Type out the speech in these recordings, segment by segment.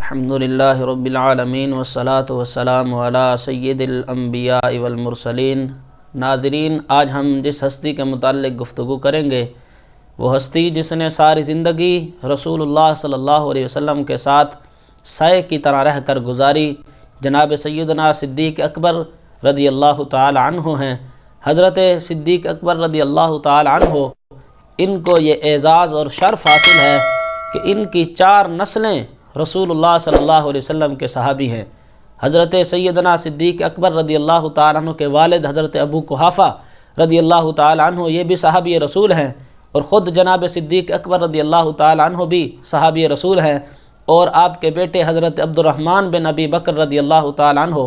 الحمدللہ رب العالمین والصلاة والسلام علی سید الانبیاء والمرسلین۔ ناظرین، آج ہم جس ہستی کے متعلق گفتگو کریں گے وہ ہستی جس نے ساری زندگی رسول اللہ صلی اللہ علیہ وسلم کے ساتھ سائے کی طرح رہ کر گزاری، جناب سیدنا صدیق اکبر رضی اللہ تعالی عنہ ہیں۔ حضرت صدیق اکبر رضی اللہ تعالی عنہ، ان کو یہ اعزاز اور شرف حاصل ہے کہ ان کی 4 نسلیں رسول اللہ صلی اللہ علیہ وسلم کے صحابی ہیں۔ حضرت سیدنا صدیق اکبر رضی اللہ تعالیٰ عنہ کے والد حضرت ابو قحافہ رضی اللہ تعالیٰ عنہ یہ بھی صحابی رسول ہیں، اور خود جناب صدیق اکبر رضی اللہ تعالیٰ عنہ بھی صحابی رسول ہیں، اور آپ کے بیٹے حضرت عبدالرحمن بن ابی بکر رضی اللہ تعالیٰ عنہ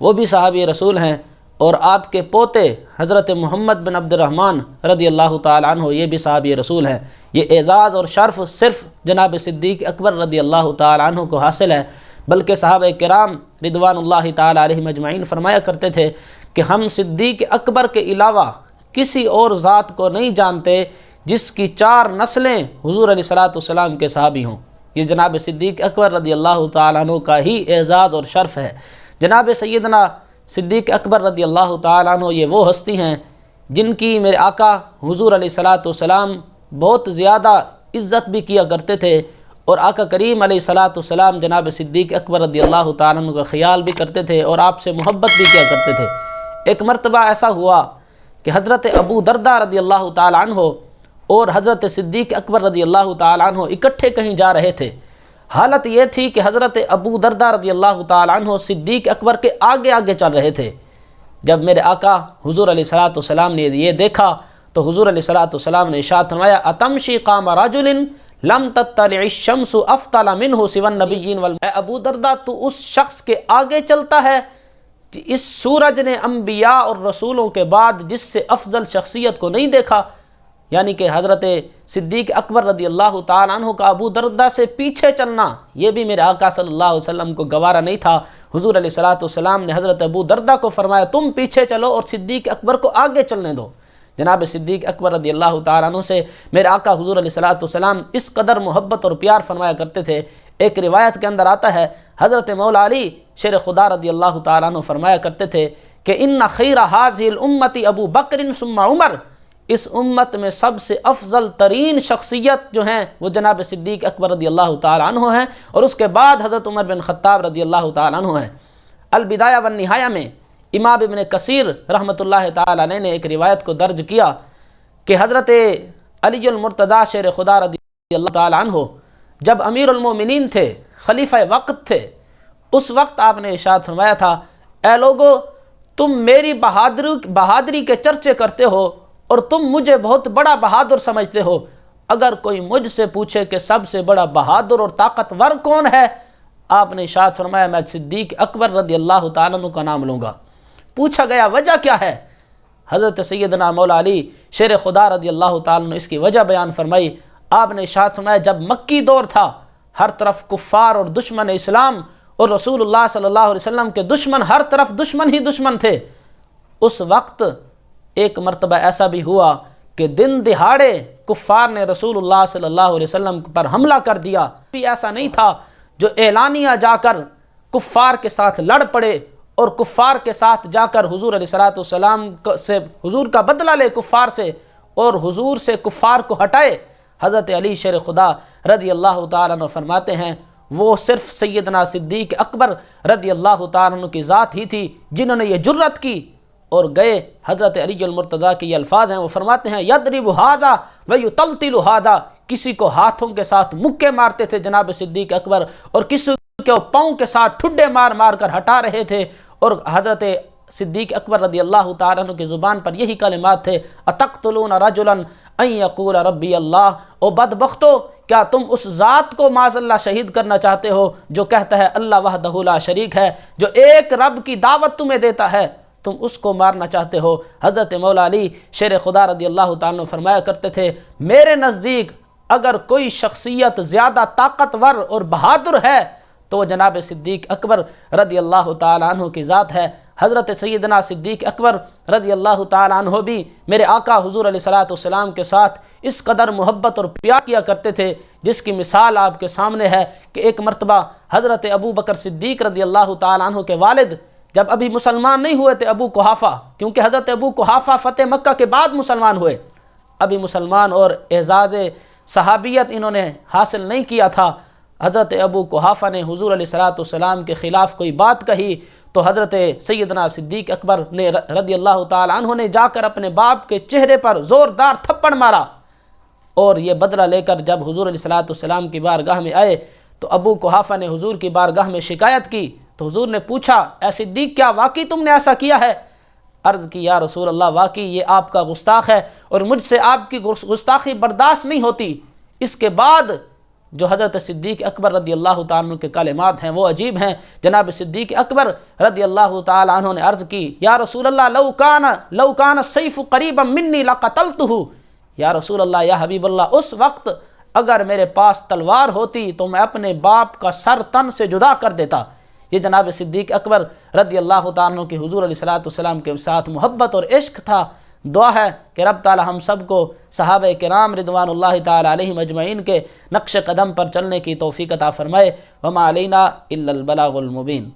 وہ بھی صحابی رسول ہیں، اور آپ کے پوتے حضرت محمد بن عبد الرحمن رضی اللہ تعالیٰ عنہ یہ بھی صحابی رسول ہیں۔ یہ اعزاز اور شرف صرف جناب صدیق اکبر رضی اللہ تعالیٰ عنہ کو حاصل ہے، بلکہ صحابہ کرام رضوان اللہ تعالیٰ علیہم اجمعین فرمایا کرتے تھے کہ ہم صدیق اکبر کے علاوہ کسی اور ذات کو نہیں جانتے جس کی 4 نسلیں حضور علیہ السلام کے صحابی ہوں۔ یہ جناب صدیق اکبر رضی اللہ تعالیٰ عنہ کا ہی اعزاز اور شرف ہے۔ جناب سیدنا صدیق اکبر رضی اللہ تعالیٰ عنہ یہ وہ ہستی ہیں جن کی میرے آقا حضور علیہ السلام بہت زیادہ عزت بھی کیا کرتے تھے، اور آقا کریم علیہ السلام جناب صدیق اکبر رضی اللہ تعالیٰ عنہ کا خیال بھی کرتے تھے اور آپ سے محبت بھی کیا کرتے تھے۔ ایک مرتبہ ایسا ہوا کہ حضرت ابو دردہ رضی اللہ تعالیٰ عنہ اور حضرت صدیق اکبر رضی اللہ تعالیٰ عنہ اکٹھے کہیں جا رہے تھے۔ حالت یہ تھی کہ حضرت ابو دردہ رضی اللہ تعالیٰ عنہ صدیق اکبر کے آگے آگے چل رہے تھے۔ جب میرے آقا حضور علیہ السلام نے یہ دیکھا تو حضور علیہ السلام نے ارشاد فرمایا، اتمشی قام رجل لم تطلع الشمس افضل منہ سوى النبیین اے ابو دردہ، تو اس شخص کے آگے چلتا ہے کہ اس سورج نے انبیاء اور رسولوں کے بعد جس سے افضل شخصیت کو نہیں دیکھا، یعنی کہ حضرت صدیق اکبر رضی اللہ تعالیٰ عنہ کا ابو دردہ سے پیچھے چلنا یہ بھی میرے آقا صلی اللہ علیہ وسلم کو گوارا نہیں تھا۔ حضور علیہ السلام نے حضرت ابو دردہ کو فرمایا، تم پیچھے چلو اور صدیق اکبر کو آگے چلنے دو۔ جناب صدیق اکبر رضی اللہ تعالیٰ عنہ سے میرے آقا حضور علیہ السلام اس قدر محبت اور پیار فرمایا کرتے تھے۔ ایک روایت کے اندر آتا ہے، حضرت مولا علی شیر خدا رضی اللہ تعالیٰ عنہ فرمایا کرتے تھے کہ ان خیر هذه الامة ابو بکر ثم عمر، اس امت میں سب سے افضل ترین شخصیت جو ہیں وہ جناب صدیق اکبر رضی اللہ تعالیٰ عنہ ہیں، اور اس کے بعد حضرت عمر بن خطاب رضی اللہ تعالیٰ عنہ ہیں۔ البدایہ والنہایہ میں امام ابن کثیر رحمۃ اللہ تعالیٰ علیہ نے ایک روایت کو درج کیا کہ حضرت علی المرتضیٰ شیر خدا رضی اللہ تعالیٰ عنہ جب امیر المومنین تھے، خلیفہ وقت تھے، اس وقت آپ نے ارشاد فرمایا تھا، اے لوگو، تم میری بہادری کے چرچے کرتے ہو اور تم مجھے بہت بڑا بہادر سمجھتے ہو، اگر کوئی مجھ سے پوچھے کہ سب سے بڑا بہادر اور طاقتور کون ہے، آپ نے ارشاد فرمایا میں صدیق اکبر رضی اللہ تعالیٰ عنہ کا نام لوں گا۔ پوچھا گیا وجہ کیا ہے؟ حضرت سیدنا مولا علی شیر خدا رضی اللہ تعالیٰ عنہ اس کی وجہ بیان فرمائی۔ آپ نے ارشاد فرمایا، جب مکی دور تھا، ہر طرف کفار اور دشمن اسلام اور رسول اللہ صلی اللہ علیہ وسلم کے دشمن ہر طرف دشمن ہی دشمن تھے، اس وقت ایک مرتبہ ایسا بھی ہوا کہ دن دہاڑے کفار نے رسول اللہ صلی اللہ علیہ وسلم پر حملہ کر دیا۔ بھی ایسا نہیں تھا جو اعلانیہ جا کر کفار کے ساتھ لڑ پڑے اور کفار کے ساتھ جا کر حضور علیہ السلام سے حضور کا بدلہ لے کفار سے، اور حضور سے کفار کو ہٹائے۔ حضرت علی شیر خدا رضی اللہ تعالیٰ عنہ فرماتے ہیں، وہ صرف سیدنا صدیق اکبر رضی اللہ تعالیٰ عنہ کی ذات ہی تھی جنہوں نے یہ جرت کی اور گئے۔ حضرت علی المرتضیٰ کے یہ الفاظ ہیں، وہ فرماتے ہیں، یضرب ھذا ویطلطل ھذا، کسی کو ہاتھوں کے ساتھ مکے مارتے تھے جناب صدیق اکبر، اور کسی کو پاؤں کے ساتھ ٹھڈے مار مار کر ہٹا رہے تھے، اور حضرت صدیق اکبر رضی اللہ تعالیٰ عنہ کی زبان پر یہی کلمات تھے، اتقتلون رجلا ان یقول ربی اللہ، او بدبختو، کیا تم اس ذات کو معاذ اللہ شہید کرنا چاہتے ہو جو کہتا ہے اللہ وحدہ لا شریک ہے، جو ایک رب کی دعوت تمہیں دیتا ہے، تم اس کو مارنا چاہتے ہو؟ حضرت مولا علی شیر خدا رضی اللہ تعالیٰ عنہ فرمایا کرتے تھے، میرے نزدیک اگر کوئی شخصیت زیادہ طاقتور اور بہادر ہے تو جناب صدیق اکبر رضی اللہ تعالیٰ عنہ کی ذات ہے۔ حضرت سیدنا صدیق اکبر رضی اللہ تعالیٰ عنہ بھی میرے آقا حضور علیہ السلام کے ساتھ اس قدر محبت اور پیار کیا کرتے تھے جس کی مثال آپ کے سامنے ہے کہ ایک مرتبہ حضرت ابو بکر صدیق رضی اللہ تعالیٰ عنہ کے والد جب ابھی مسلمان نہیں ہوئے تھے، ابو قحافہ، کیونکہ حضرت ابو قحافہ فتح مکہ کے بعد مسلمان ہوئے، ابھی مسلمان اور اعزاز صحابیت انہوں نے حاصل نہیں کیا تھا، حضرت ابو قحافہ نے حضور علیہ السلام کے خلاف کوئی بات کہی تو حضرت سیدنا صدیق اکبر نے رضی اللہ تعالیٰ عنہ نے جا کر اپنے باپ کے چہرے پر زوردار تھپڑ مارا، اور یہ بدلہ لے کر جب حضور علیہ السلام کی بارگاہ میں آئے تو ابو قحافہ نے حضور کی بارگاہ میں شکایت کی، تو حضور نے پوچھا اے صدیق کیا واقعی تم نے ایسا کیا ہے؟ عرض کی یا رسول اللہ واقعی یہ آپ کا گستاخ ہے اور مجھ سے آپ کی گستاخی برداشت نہیں ہوتی۔ اس کے بعد جو حضرت صدیق اکبر رضی اللہ تعالیٰ عنہ کے کلمات ہیں وہ عجیب ہیں۔ جناب صدیق اکبر رضی اللہ تعالیٰ عنہ نے عرض کی یا رسول اللہ لو کان السیف قریبا منی لقتلتہ، یا رسول اللہ یا حبیب اللہ اس وقت اگر میرے پاس تلوار ہوتی تو میں اپنے باپ کا سر تن سے جدا کر دیتا۔ یہ جناب صدیق اکبر رضی اللہ تعالیٰ عنہ کی حضور علیہ السلام کے ساتھ محبت اور عشق تھا۔ دعا ہے کہ رب تعالی ہم سب کو صحابہ کرام رضوان اللہ تعالی علیہم اجمعین کے نقش قدم پر چلنے کی توفیق عطا فرمائے۔ وما علینا الا البلاغ المبین۔